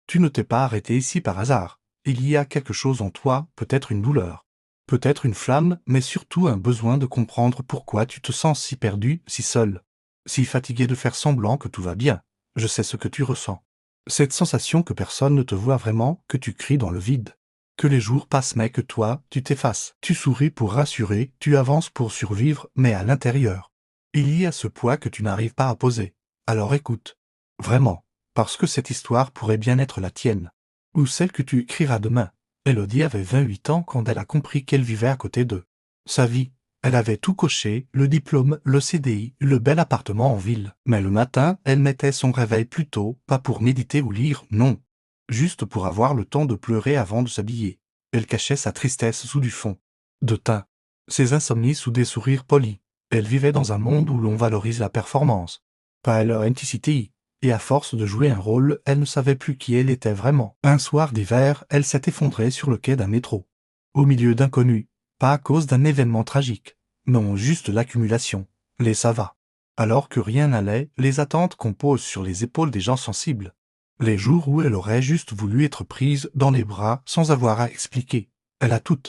Tu ne t'es pas arrêté ici par hasard. Il y a quelque chose en toi, peut-être une douleur. Peut-être une flamme, mais surtout un besoin de comprendre pourquoi tu te sens si perdu, si seul. Si fatigué de faire semblant que tout va bien. Je sais ce que tu ressens. Cette sensation que personne ne te voit vraiment, que tu cries dans le vide. Que les jours passent mais que toi, tu t'effaces. Tu souris pour rassurer, tu avances pour survivre, mais à l'intérieur. Il y a ce poids que tu n'arrives pas à poser. Alors écoute. Vraiment. Parce que cette histoire pourrait bien être la tienne. Ou celle que tu écriras demain. Elodie avait 28 ans quand elle a compris qu'elle vivait à côté d'eux. Sa vie. Elle avait tout coché, le diplôme, le CDI, le bel appartement en ville. Mais le matin, elle mettait son réveil plus tôt, pas pour méditer ou lire, non. Juste pour avoir le temps de pleurer avant de s'habiller. Elle cachait sa tristesse sous du fond de teint. Ses insomnies sous des sourires polis. Elle vivait dans un monde où l'on valorise la performance. Pas leur authenticité. Et à force de jouer un rôle, elle ne savait plus qui elle était vraiment. Un soir d'hiver, elle s'est effondrée sur le quai d'un métro. Au milieu d'inconnus. Pas à cause d'un événement tragique. Non, juste l'accumulation. Les ça va. Alors que rien n'allait, les attentes qu'on pose sur les épaules des gens sensibles. Les jours où elle aurait juste voulu être prise dans les bras sans avoir à expliquer. Elle a tout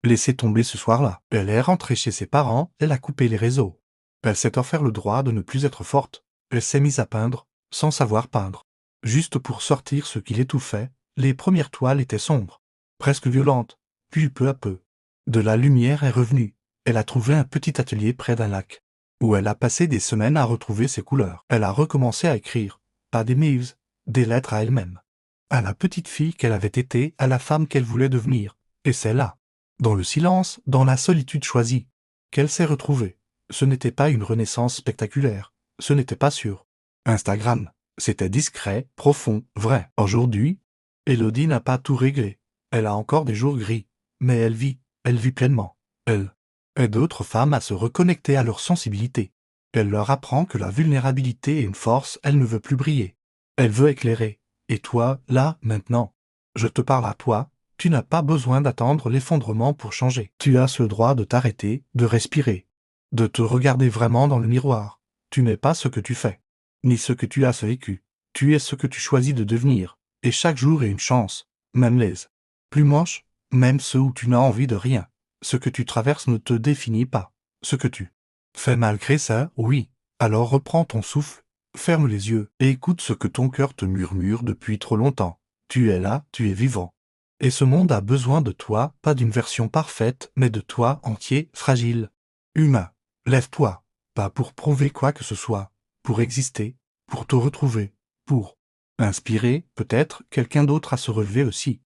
laissé tomber ce soir-là. Elle est rentrée chez ses parents, elle a coupé les réseaux. Elle s'est offert le droit de ne plus être forte. Elle s'est mise à peindre, sans savoir peindre. Juste pour sortir ce qui l'étouffait, les premières toiles étaient sombres, presque violentes, puis peu à peu. De la lumière est revenue. Elle a trouvé un petit atelier près d'un lac, où elle a passé des semaines à retrouver ses couleurs. Elle a recommencé à écrire, pas des mises, des lettres à elle-même. À la petite fille qu'elle avait été, à la femme qu'elle voulait devenir. Et c'est là, dans le silence, dans la solitude choisie, qu'elle s'est retrouvée. Ce n'était pas une renaissance spectaculaire. Ce n'était pas sur Instagram. C'était discret, profond, vrai. Aujourd'hui, Elodie n'a pas tout réglé. Elle a encore des jours gris. Mais elle vit pleinement. Elle aide d'autres femmes à se reconnecter à leur sensibilité. Elle leur apprend que la vulnérabilité est une force, elle ne veut plus briller. Elle veut éclairer. Et toi, là, maintenant, je te parle à toi, tu n'as pas besoin d'attendre l'effondrement pour changer. Tu as ce droit de t'arrêter, de respirer, de te regarder vraiment dans le miroir. Tu n'es pas ce que tu fais, ni ce que tu as vécu. Tu es ce que tu choisis de devenir. Et chaque jour est une chance, même les plus moches, même ceux où tu n'as envie de rien. Ce que tu traverses ne te définit pas. Ce que tu fais malgré ça, oui. Alors reprends ton souffle, ferme les yeux et écoute ce que ton cœur te murmure depuis trop longtemps. Tu es là, tu es vivant. Et ce monde a besoin de toi, pas d'une version parfaite, mais de toi entier, fragile. Humain. Lève-toi. Pas pour prouver quoi que ce soit. Pour exister. Pour te retrouver. Pour inspirer, peut-être, quelqu'un d'autre à se relever aussi.